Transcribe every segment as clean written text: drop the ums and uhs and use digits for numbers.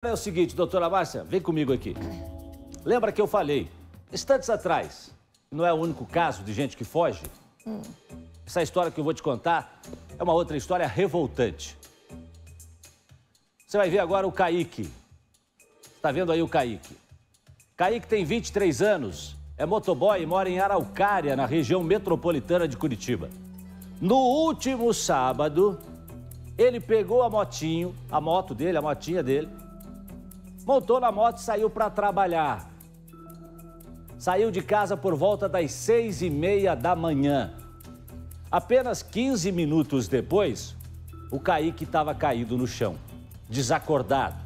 É o seguinte, doutora Márcia, vem comigo aqui. Lembra que eu falei, instantes atrás, não é o único caso de gente que foge? Essa história que eu vou te contar é uma outra história revoltante. Você vai ver agora o Kaique. Tá vendo aí o Kaique? Kaique tem 23 anos, é motoboy e mora em Araucária, na região metropolitana de Curitiba. No último sábado, ele pegou a motinha dele, montou na moto e saiu para trabalhar. Saiu de casa por volta das 6h30 da manhã. Apenas 15 minutos depois, o Kaique estava caído no chão, desacordado,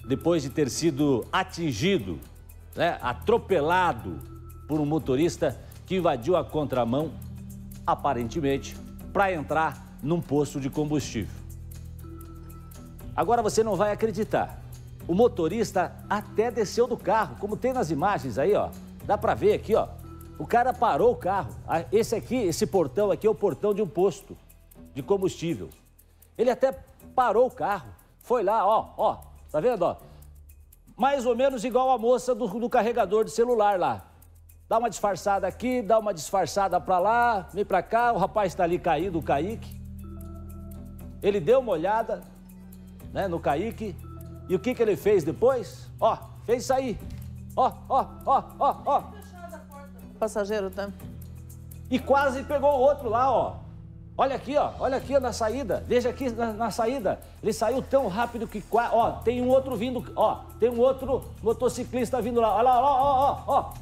depois de ter sido atingido, atropelado por um motorista que invadiu a contramão, aparentemente, para entrar num posto de combustível. Agora você não vai acreditar. O motorista até desceu do carro, como tem nas imagens aí, ó. Dá pra ver aqui, ó. O cara parou o carro. Esse portão aqui é o portão de um posto de combustível. Ele até parou o carro, foi lá, ó, tá vendo, ó? Mais ou menos igual a moça do carregador de celular lá. Dá uma disfarçada aqui, dá uma disfarçada pra lá, vem pra cá, o rapaz tá ali caído, o Kaique. Ele deu uma olhada, no Kaique. E o que ele fez depois? Ó, fez isso aí. Ó. O passageiro tá. E quase pegou o outro lá, ó. Olha aqui, ó. Olha aqui na saída. Veja aqui na saída. Ele saiu tão rápido que quase... Ó, tem um outro vindo... Ó, tem um outro motociclista vindo lá. Olha lá, ó.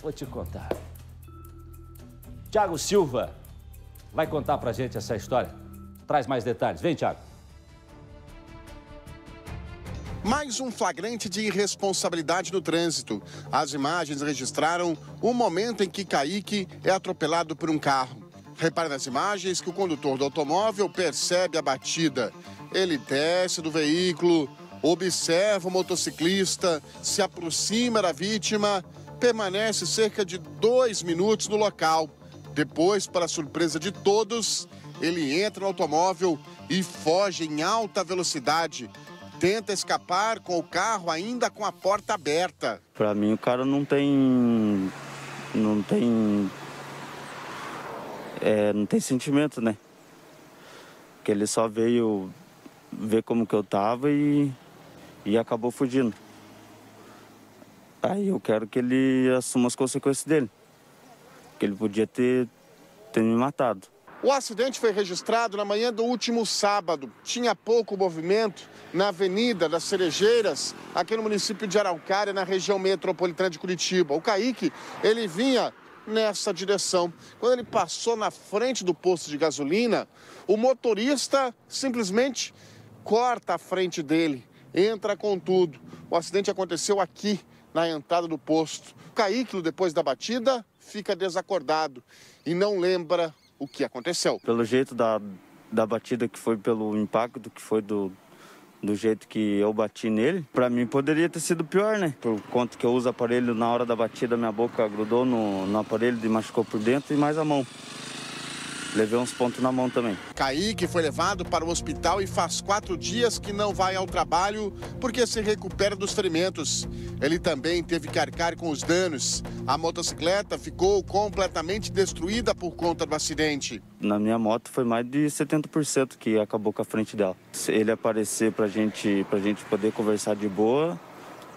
Vou te contar. Thiago Silva vai contar pra gente essa história. Traz mais detalhes. Vem, Thiago. Mais um flagrante de irresponsabilidade no trânsito. As imagens registraram o momento em que Kaique é atropelado por um carro. Repare nas imagens que o condutor do automóvel percebe a batida. Ele desce do veículo, observa o motociclista, se aproxima da vítima, permanece cerca de 2 minutos no local. Depois, para surpresa de todos, ele entra no automóvel e foge em alta velocidade. Tenta escapar com o carro ainda com a porta aberta. Para mim, o cara não tem sentimento, né? Que ele só veio ver como que eu tava e acabou fugindo. Aí eu quero que ele assuma as consequências dele. Que ele podia ter me matado. O acidente foi registrado na manhã do último sábado. Tinha pouco movimento na Avenida das Cerejeiras, aqui no município de Araucária, na região metropolitana de Curitiba. O Kaique, ele vinha nessa direção. Quando ele passou na frente do posto de gasolina, o motorista simplesmente corta a frente dele, entra com tudo. O acidente aconteceu aqui, na entrada do posto. O Kaique, depois da batida, fica desacordado e não lembra o que aconteceu. Pelo jeito da batida, que foi pelo impacto, que foi do jeito que eu bati nele, pra mim poderia ter sido pior, né? Por conta que eu uso aparelho, na hora da batida, minha boca grudou no aparelho e machucou por dentro e mais a mão. Levei uns pontos na mão também. Kaique foi levado para o hospital e faz 4 dias que não vai ao trabalho porque se recupera dos ferimentos. Ele também teve que arcar com os danos. A motocicleta ficou completamente destruída por conta do acidente. Na minha moto foi mais de 70% que acabou com a frente dela. Se ele aparecer pra gente poder conversar de boa,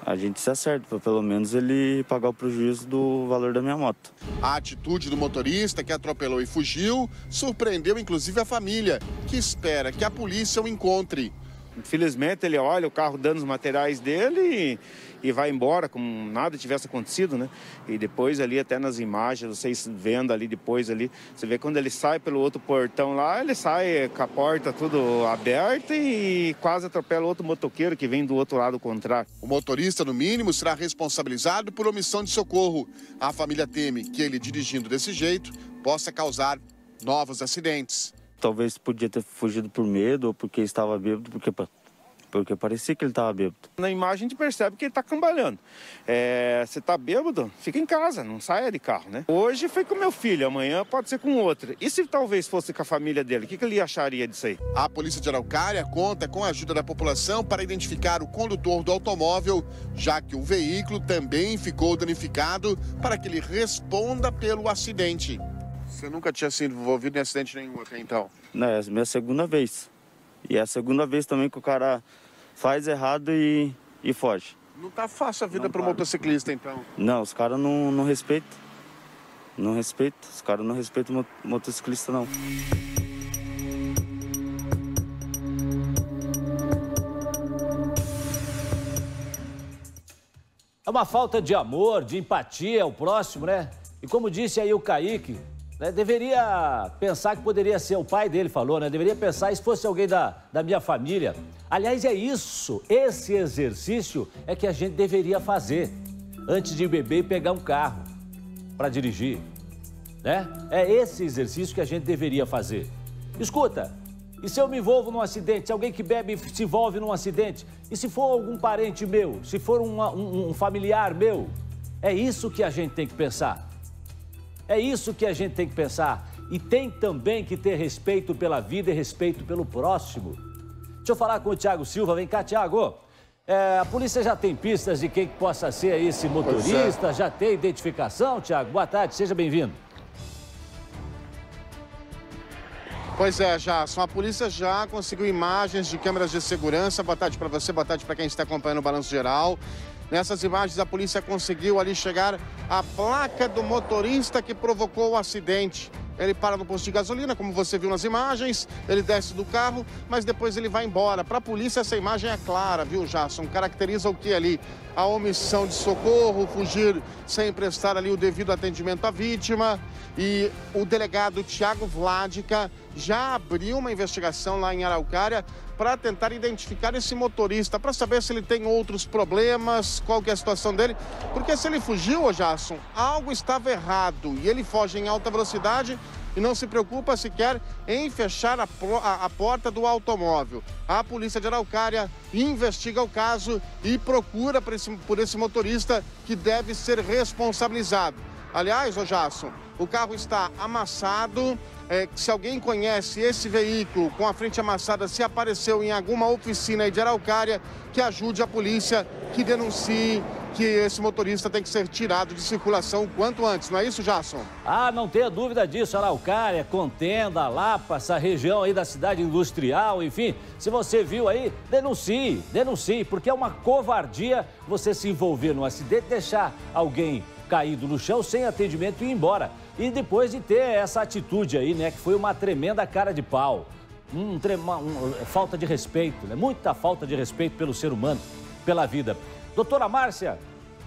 a gente se acerta, para pelo menos ele pagar o prejuízo do valor da minha moto. A atitude do motorista que atropelou e fugiu surpreendeu inclusive a família, que espera que a polícia o encontre. Infelizmente ele olha o carro dando os materiais dele e vai embora como nada tivesse acontecido, né? E depois ali até nas imagens, vocês vendo ali depois ali, você vê quando ele sai pelo outro portão lá, ele sai com a porta tudo aberta e quase atropela outro motoqueiro que vem do outro lado contrário. O motorista, no mínimo, será responsabilizado por omissão de socorro. A família teme que ele, dirigindo desse jeito, possa causar novos acidentes. Talvez podia ter fugido por medo ou porque estava bêbado, porque porque parecia que ele estava bêbado. Na imagem a gente percebe que ele está cambaleando. Você está bêbado, fica em casa, não saia de carro, né? Hoje foi com meu filho, amanhã pode ser com outro. E se talvez fosse com a família dele, o que ele acharia disso aí? A Polícia de Araucária conta com a ajuda da população para identificar o condutor do automóvel, já que o veículo também ficou danificado, para que ele responda pelo acidente. Você nunca tinha sido envolvido em acidente nenhum até então? Não, é a minha segunda vez. E é a segunda vez também que o cara faz errado e foge. Não tá fácil a vida para o motociclista, então? Não, os caras não respeitam. Não respeitam. Os caras não respeitam o motociclista, não. É uma falta de amor, de empatia ao próximo, né? E como disse aí o Kaique, né, deveria pensar que poderia ser, o pai dele falou, né? Deveria pensar se fosse alguém da minha família. Aliás, é isso, esse exercício é que a gente deveria fazer antes de beber e pegar um carro para dirigir, né? É esse exercício que a gente deveria fazer. Escuta, e se eu me envolvo num acidente, se alguém que bebe se envolve num acidente, e se for algum parente meu, se for um familiar meu, é isso que a gente tem que pensar. É isso que a gente tem que pensar. E tem também que ter respeito pela vida e respeito pelo próximo. Deixa eu falar com o Thiago Silva. Vem cá, Thiago. A polícia já tem pistas de quem possa ser esse motorista? Já tem identificação, Thiago? Boa tarde, seja bem-vindo. Pois é, Jasson, a polícia já conseguiu imagens de câmeras de segurança. Boa tarde para você, boa tarde para quem está acompanhando o Balanço Geral. Nessas imagens, a polícia conseguiu ali chegar à placa do motorista que provocou o acidente. Ele para no posto de gasolina, como você viu nas imagens, ele desce do carro, mas depois ele vai embora. Para a polícia, essa imagem é clara, viu, Jasson? Caracteriza o que ali? A omissão de socorro, fugir sem prestar ali o devido atendimento à vítima. E o delegado Thiago Vladica já abriu uma investigação lá em Araucária para tentar identificar esse motorista, para saber se ele tem outros problemas, qual que é a situação dele. Porque se ele fugiu, ô Jasson, algo estava errado. E ele foge em alta velocidade e não se preocupa sequer em fechar a porta do automóvel. A polícia de Araucária investiga o caso e procura por esse motorista que deve ser responsabilizado. Aliás, ô Jasson, o carro está amassado. Se alguém conhece esse veículo com a frente amassada, se apareceu em alguma oficina aí de Araucária, que ajude a polícia, que denuncie que esse motorista tem que ser tirado de circulação o quanto antes. Não é isso, Jasson? Ah, não tenha dúvida disso. Araucária, Contenda, Lapa, essa região aí da cidade industrial, enfim. Se você viu aí, denuncie, porque é uma covardia você se envolver num acidente, deixar alguém caído no chão sem atendimento e ir embora. E depois de ter essa atitude aí, né, que foi uma tremenda cara de pau. Falta de respeito, né? Muita falta de respeito pelo ser humano, pela vida. Doutora Márcia,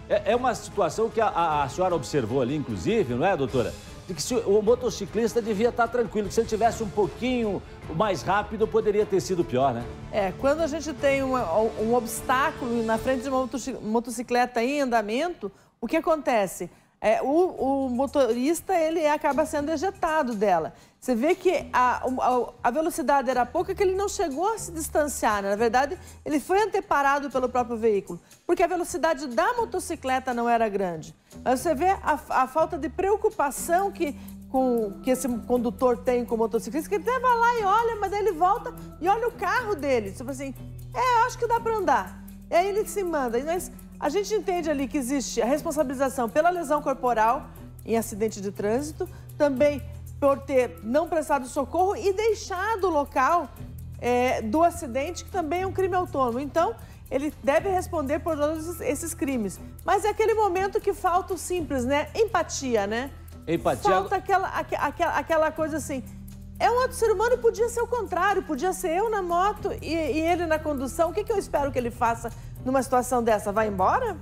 é uma situação que a senhora observou ali, inclusive, não é, doutora? De que o motociclista devia estar tranquilo, que se ele tivesse um pouquinho mais rápido, poderia ter sido pior, né? Quando a gente tem um obstáculo na frente de uma motocicleta em andamento, o que acontece? O motorista, ele acaba sendo ejetado dela. Você vê que a velocidade era pouca, que ele não chegou a se distanciar, né? Na verdade, ele foi anteparado pelo próprio veículo, porque a velocidade da motocicleta não era grande. Mas você vê a falta de preocupação que esse condutor tem com o motociclista, que ele até vai lá e olha, mas daí ele volta e olha o carro dele. Você fala assim, acho que dá para andar. E aí ele se manda. Mas a gente entende ali que existe a responsabilização pela lesão corporal em acidente de trânsito, também por ter não prestado socorro e deixado o local do acidente, que também é um crime autônomo. Então, ele deve responder por todos esses crimes. Mas é aquele momento que falta o simples, né? Empatia, né? Empatia. Falta aquela coisa assim. Um outro ser humano, podia ser o contrário, podia ser eu na moto e ele na condução. O que eu espero que ele faça numa situação dessa? Vai embora?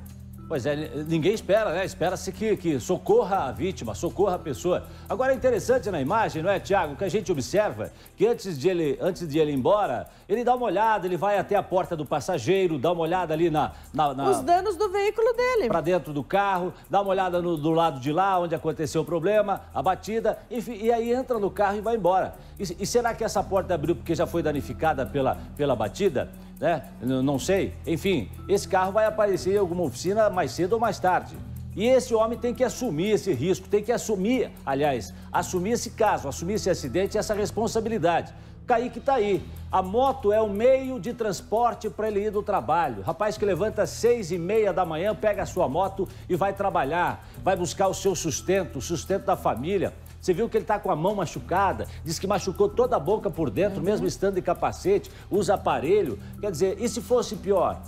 Pois é, ninguém espera, né? Espera-se que socorra a vítima, socorra a pessoa. Agora é interessante na imagem, não é, Thiago, que a gente observa que antes de ele ir embora, ele dá uma olhada, ele vai até a porta do passageiro, dá uma olhada ali os danos do veículo dele. Para dentro do carro, dá uma olhada do lado de lá, onde aconteceu o problema, a batida, enfim, e aí entra no carro e vai embora. E será que essa porta abriu porque já foi danificada pela batida? né? Não sei. Enfim, esse carro vai aparecer em alguma oficina mais cedo ou mais tarde. E esse homem tem que assumir esse risco, tem que assumir, aliás, assumir esse caso, assumir esse acidente e essa responsabilidade. Kaique tá aí. A moto é o meio de transporte para ele ir do trabalho. Rapaz que levanta às 6h30 da manhã, pega a sua moto e vai trabalhar, vai buscar o seu sustento, o sustento da família. Você viu que ele está com a mão machucada, diz que machucou toda a boca por dentro, mesmo estando em capacete, usa aparelho. Quer dizer, e se fosse pior?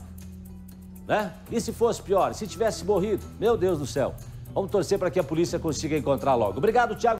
Né? E se fosse pior? Se tivesse morrido? Meu Deus do céu. Vamos torcer para que a polícia consiga encontrar logo. Obrigado, Thiago.